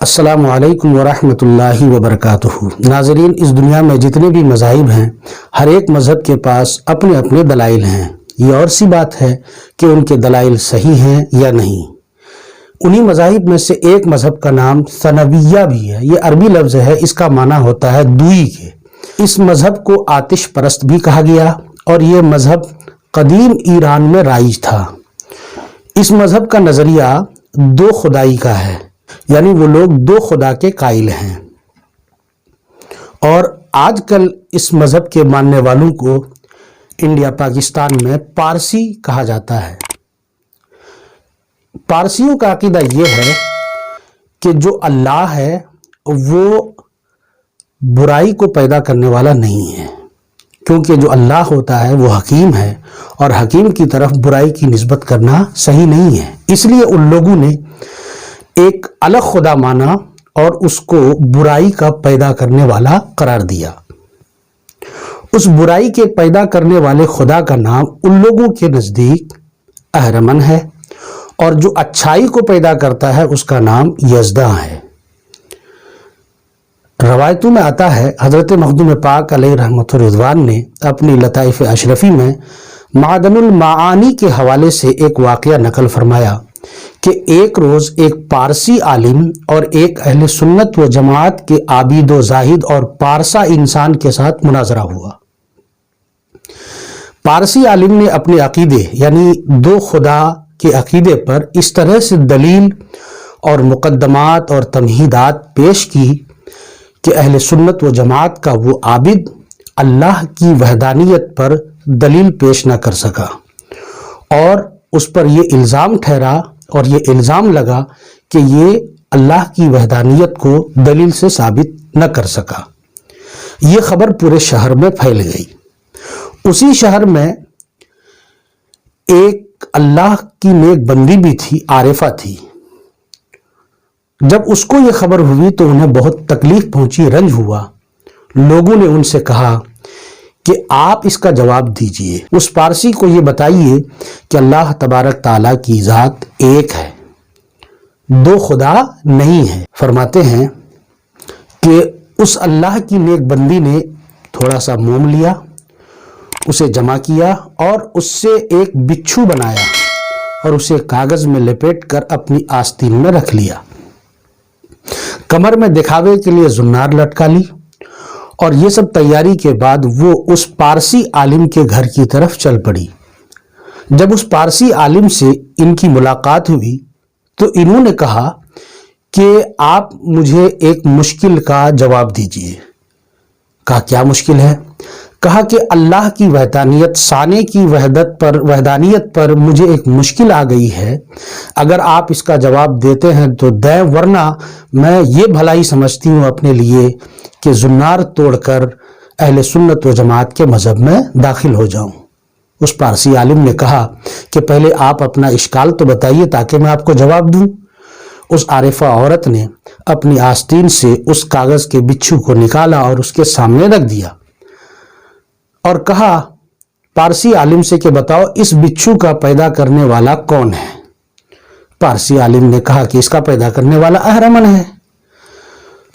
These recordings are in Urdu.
السلام علیکم ورحمۃ اللہ وبرکاتہ۔ ناظرین، اس دنیا میں جتنے بھی مذاہب ہیں، ہر ایک مذہب کے پاس اپنے اپنے دلائل ہیں۔ یہ اور سی بات ہے کہ ان کے دلائل صحیح ہیں یا نہیں۔ انہی مذاہب میں سے ایک مذہب کا نام ثنویہ بھی ہے۔ یہ عربی لفظ ہے، اس کا معنی ہوتا ہے دوئی کے۔ اس مذہب کو آتش پرست بھی کہا گیا اور یہ مذہب قدیم ایران میں رائج تھا۔ اس مذہب کا نظریہ دو خدائی کا ہے، یعنی وہ لوگ دو خدا کے قائل ہیں، اور آج کل اس مذہب کے ماننے والوں کو انڈیا پاکستان میں پارسی کہا جاتا ہے۔ پارسیوں کا عقیدہ یہ ہے کہ جو اللہ ہے وہ برائی کو پیدا کرنے والا نہیں ہے، کیونکہ جو اللہ ہوتا ہے وہ حکیم ہے اور حکیم کی طرف برائی کی نسبت کرنا صحیح نہیں ہے۔ اس لیے ان لوگوں نے ایک الگ خدا مانا اور اس کو برائی کا پیدا کرنے والا قرار دیا۔ اس برائی کے پیدا کرنے والے خدا کا نام ان لوگوں کے نزدیک اہرمن ہے، اور جو اچھائی کو پیدا کرتا ہے اس کا نام یزداں ہے۔ روایتوں میں آتا ہے حضرت مخدوم پاک علیہ رحمت رضوان نے اپنی لطائف اشرفی میں معدن المعانی کے حوالے سے ایک واقعہ نقل فرمایا کہ ایک روز ایک پارسی عالم اور ایک اہل سنت و جماعت کے عابد و زاہد اور پارسا انسان کے ساتھ مناظرہ ہوا۔ پارسی عالم نے اپنے عقیدے یعنی دو خدا کے عقیدے پر اس طرح سے دلیل اور مقدمات اور تمہیدات پیش کی کہ اہل سنت و جماعت کا وہ عابد اللہ کی وحدانیت پر دلیل پیش نہ کر سکا، اور اس پر یہ الزام ٹھہرا اور یہ الزام لگا کہ یہ اللہ کی وحدانیت کو دلیل سے ثابت نہ کر سکا۔ یہ خبر پورے شہر میں پھیل گئی۔ اسی شہر میں ایک اللہ کی نیک بندی بھی تھی، عارفہ تھی۔ جب اس کو یہ خبر ہوئی تو انہیں بہت تکلیف پہنچی، رنج ہوا۔ لوگوں نے ان سے کہا کہ آپ اس کا جواب دیجئے، اس پارسی کو یہ بتائیے کہ اللہ تبارک تعالیٰ کی ذات ایک ہے، دو خدا نہیں ہے۔ فرماتے ہیں کہ اس اللہ کی نیک بندی نے تھوڑا سا موم لیا، اسے جمع کیا اور اس سے ایک بچھو بنایا اور اسے کاغذ میں لپیٹ کر اپنی آستین میں رکھ لیا۔ کمر میں دکھاوے کے لیے زنار لٹکا لی، اور یہ سب تیاری کے بعد وہ اس پارسی عالم کے گھر کی طرف چل پڑی۔ جب اس پارسی عالم سے ان کی ملاقات ہوئی تو انہوں نے کہا کہ آپ مجھے ایک مشکل کا جواب دیجئے۔ کہا کیا مشکل ہے؟ کہا کہ اللہ کی وحدانیت، ثانی کی وحدانیت پر مجھے ایک مشکل آ گئی ہے۔ اگر آپ اس کا جواب دیتے ہیں تو دیں، ورنہ میں یہ بھلائی سمجھتی ہوں اپنے لیے کہ زنار توڑ کر اہل سنت و جماعت کے مذہب میں داخل ہو جاؤں۔ اس پارسی عالم نے کہا کہ پہلے آپ اپنا اشکال تو بتائیے تاکہ میں آپ کو جواب دوں۔ اس عارفہ عورت نے اپنی آستین سے اس کاغذ کے بچھو کو نکالا اور اس کے سامنے رکھ دیا اور کہا پارسی عالم سے کہ بتاؤ اس بچھو کا پیدا کرنے والا کون ہے؟ پارسی عالم نے کہا کہ اس کا پیدا کرنے والا اہرمن ہے۔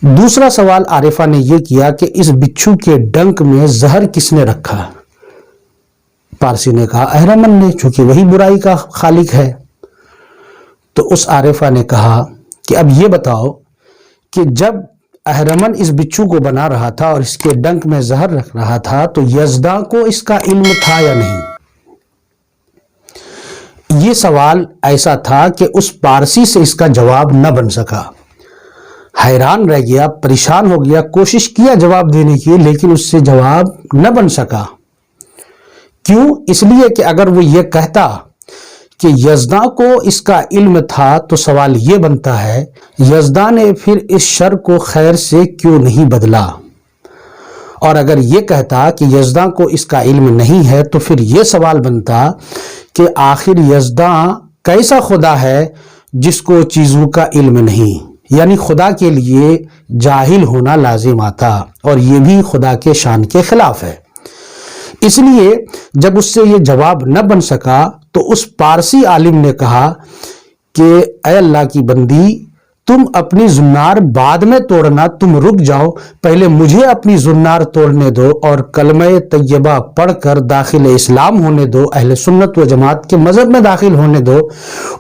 دوسرا سوال عارفہ نے یہ کیا کہ اس بچھو کے ڈنک میں زہر کس نے رکھا؟ پارسی نے کہا اہرمن نے، چونکہ وہی برائی کا خالق ہے۔ تو اس عارفہ نے کہا کہ اب یہ بتاؤ کہ جب اہرمن اس بچھو کو بنا رہا تھا اور اس کے ڈنک میں زہر رکھ رہا تھا تو یزداں کو اس کا علم تھا یا نہیں؟ یہ سوال ایسا تھا کہ اس پارسی سے اس کا جواب نہ بن سکا۔ حیران رہ گیا، پریشان ہو گیا، کوشش کیا جواب دینے کی، لیکن اس سے جواب نہ بن سکا۔ کیوں؟ اس لیے کہ اگر وہ یہ کہتا کہ یزداں کو اس کا علم تھا تو سوال یہ بنتا ہے یزداں نے پھر اس شر کو خیر سے کیوں نہیں بدلا، اور اگر یہ کہتا کہ یزداں کو اس کا علم نہیں ہے تو پھر یہ سوال بنتا کہ آخر یزداں کیسا خدا ہے جس کو چیزوں کا علم نہیں، یعنی خدا کے لیے جاہل ہونا لازم آتا، اور یہ بھی خدا کے شان کے خلاف ہے۔ اس لیے جب اس سے یہ جواب نہ بن سکا تو اس پارسی عالم نے کہا کہ اے اللہ کی بندی، تم اپنی زنار بعد میں توڑنا، تم رک جاؤ، پہلے مجھے اپنی زنار توڑنے دو اور کلمہ طیبہ پڑھ کر داخل اسلام ہونے دو، اہل سنت و جماعت کے مذہب میں داخل ہونے دو۔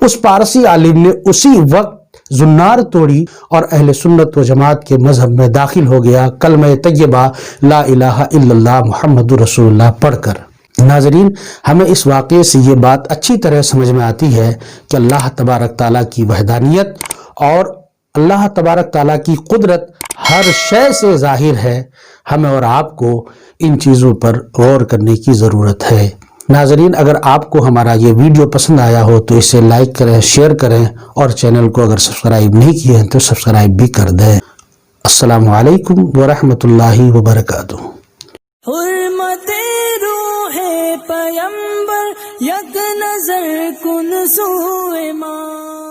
اس پارسی عالم نے اسی وقت زنار توڑی اور اہل سنت و جماعت کے مذہب میں داخل ہو گیا، کلمہ طیبہ لا الہ الا اللہ محمد رسول اللہ پڑھ کر۔ ناظرین، ہمیں اس واقعے سے یہ بات اچھی طرح سمجھ میں آتی ہے کہ اللہ تبارک تعالیٰ کی وحدانیت اور اللہ تبارک تعالیٰ کی قدرت ہر شے سے ظاہر ہے۔ ہمیں اور آپ کو ان چیزوں پر غور کرنے کی ضرورت ہے۔ ناظرین، اگر آپ کو ہمارا یہ ویڈیو پسند آیا ہو تو اسے لائک کریں، شیئر کریں اور چینل کو اگر سبسکرائب نہیں کیے ہیں تو سبسکرائب بھی کر دیں۔ السلام علیکم ورحمۃ اللہ وبرکاتہ۔ حرمت روح پیمبر یک نظر کن سوئے ماں